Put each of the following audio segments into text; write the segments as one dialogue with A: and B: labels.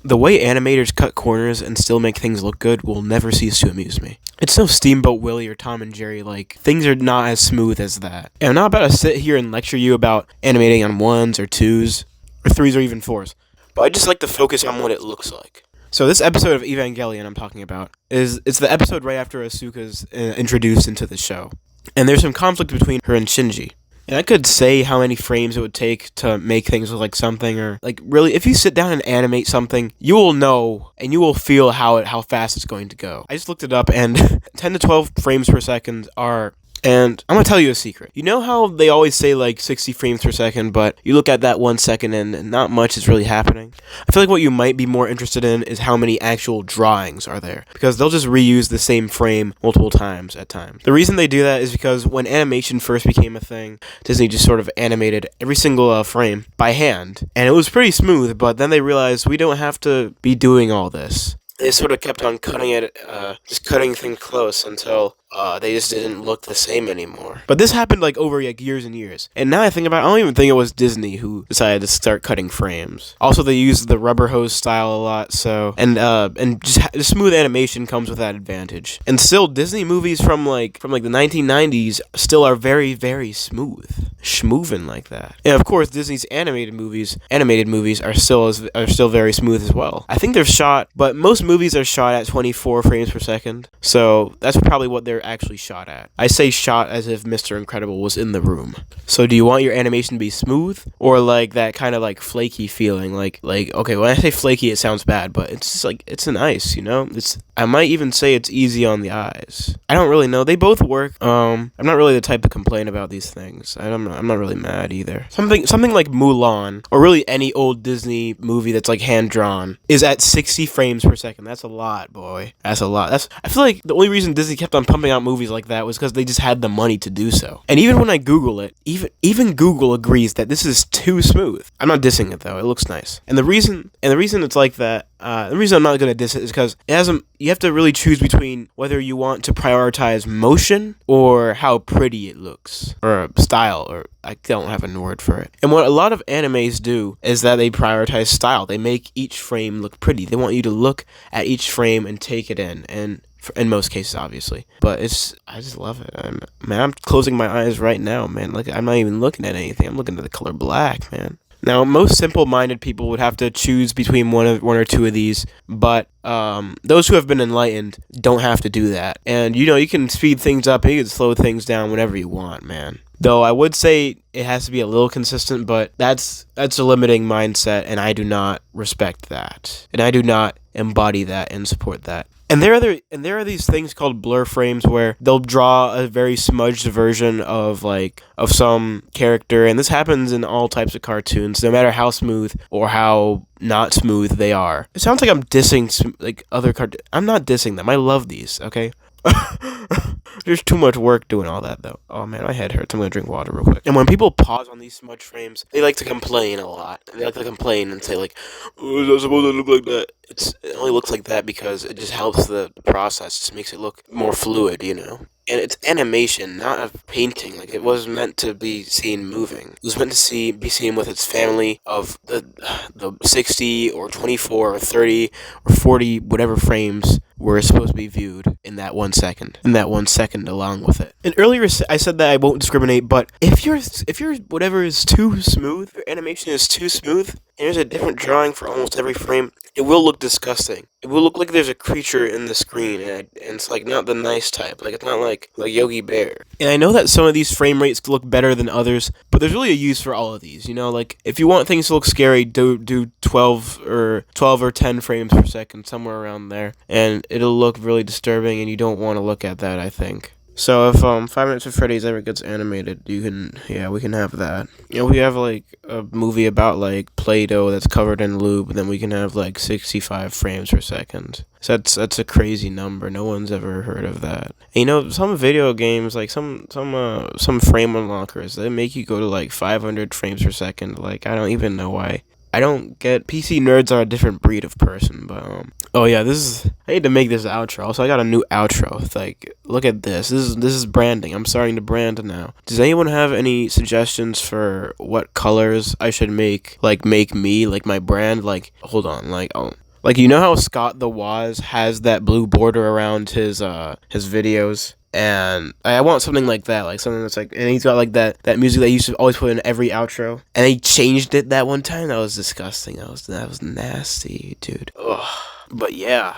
A: The way animators cut corners and still make things look good will never cease to amuse me. It's no Steamboat Willie or Tom and Jerry, like, things are not as smooth as that. And I'm not about to sit here and lecture you about animating on 1s or 2s, or 3s or even 4s, but I just like to focus on what it looks like. So this episode of Evangelion I'm talking about it's the episode right after Asuka's introduced into the show. And there's some conflict between her and Shinji. And I could say how many frames it would take to make things look like something, or like really, if you sit down and animate something, you will know and you will feel how fast it's going to go. I just looked it up, and 10 to 12 frames per second are. And I'm going to tell you a secret. You know how they always say like 60 frames per second, but you look at that 1 second and not much is really happening? I feel like what you might be more interested in is how many actual drawings are there, because they'll just reuse the same frame multiple times at times. The reason they do that is because when animation first became a thing, Disney just sort of animated every single frame by hand, and it was pretty smooth, but then they realized we don't have to be doing all this. They sort of kept on cutting it, just cutting things close until they just didn't look the same anymore. But this happened like over like years and years. And now I think about it, I don't even think it was Disney who decided to start cutting frames. Also, they used the rubber hose style a lot, so and just smooth animation comes with that advantage. And still, Disney movies from the 1990s still are very, very smooth. Schmoovin' like that. And of course, Disney's animated movies are still very smooth as well. I think they're shot, but most movies are shot at 24 frames per second. So that's probably what they're actually shot at. I say shot as if Mr. Incredible was in the room. So do you want your animation to be smooth, or like that kind of like flaky feeling? Like okay, when I say flaky, it sounds bad, but it's just like it's nice, you know. I might even say it's easy on the eyes. I don't really know. They both work. I'm not really the type to complain about these things. I'm not really mad either. Something like Mulan, or really any old Disney movie that's like hand drawn, is at 60 frames per second. That's a lot, boy. That's a lot. I feel like the only reason Disney kept on pumping out movies like that was because they just had the money to do so. And even when I Google it, even Google agrees that this is too smooth. I'm not dissing it though. It looks nice. And the reason it's like that, the reason I'm not gonna diss it is because you have to really choose between whether you want to prioritize motion or how pretty it looks, or style, or I don't have a word for it. And what a lot of animes do is that they prioritize style. They make each frame look pretty. They want you to look at each frame and take it in in most cases, obviously. But I just love it. I'm closing my eyes right now, man. Like, I'm not even looking at anything. I'm looking at the color black, man. Now, most simple-minded people would have to choose between one or two of these, but those who have been enlightened don't have to do that. And, you can speed things up and you can slow things down whenever you want, man. Though I would say it has to be a little consistent, but that's a limiting mindset, and I do not respect that. And I do not embody that and support that. And there are these things called blur frames where they'll draw a very smudged version of some character, and this happens in all types of cartoons, no matter how smooth or how not smooth they are. It sounds like I'm dissing like other cartoons. I'm not dissing them. I love these, okay? There's too much work doing all that, though. Oh, man, my head hurts. I'm going to drink water real quick. And when people pause on these smudge frames, they like to complain a lot. They like to complain and say, like, oh, it's not supposed to look like that. It only looks like that because it just helps the process. It just makes it look more fluid, And it's animation, not a painting. Like, it was meant to be seen moving. It was meant to be seen with its family of the 60 or 24 or 30 or 40, whatever frames were supposed to be viewed in that 1 second. In that 1 second along with it. And earlier I said that I won't discriminate, but if your whatever is too smooth, your animation is too smooth, and there's a different drawing for almost every frame, it will look disgusting. It will look like there's a creature in the screen, and it's like not the nice type. Like, it's not like Yogi Bear. And I know that some of these frame rates look better than others, but there's really a use for all of these. Like, if you want things to look scary, do 12 or 10 frames per second, somewhere around there, and it'll look really disturbing, and you don't want to look at that, I think. So if 5 Nights at Freddy's ever gets animated, we can have that. We have like a movie about like Play-Doh that's covered in lube, and then we can have like 65 frames per second. So that's a crazy number. No one's ever heard of that. And, some video games, like some frame unlockers, they make you go to like 500 frames per second. Like, I don't even know why. I don't get. PC nerds are a different breed of person, but oh yeah, I need to make this outro. Also, I got a new outro. It's like, look at this. This is branding. I'm starting to brand now. Does anyone have any suggestions for what colors I should make? Like, make me like my brand. Like, hold on. Like, Like, you know how Scott the Woz has that blue border around his videos? And I want something like that, like something that's like, and he's got like that music that he used to always put in every outro, and he changed it that one time. That was disgusting. That was nasty, dude. Ugh. But yeah,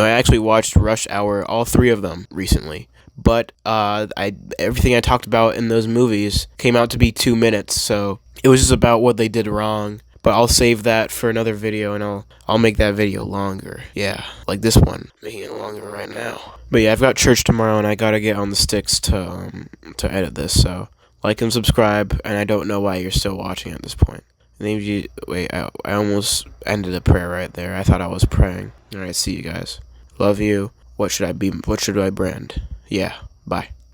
A: I actually watched Rush Hour, all three of them, recently. But I everything I talked about in those movies came out to be 2 minutes, so it was just about what they did wrong. But I'll save that for another video, and I'll make that video longer. Yeah, like this one, making it longer right now. But yeah, I've got church tomorrow, and I gotta get on the sticks to edit this. So like and subscribe. And I don't know why you're still watching at this point. Maybe you wait. I almost ended a prayer right there. I thought I was praying. All right, see you guys. Love you. What should I be? What should I brand? Yeah. Bye.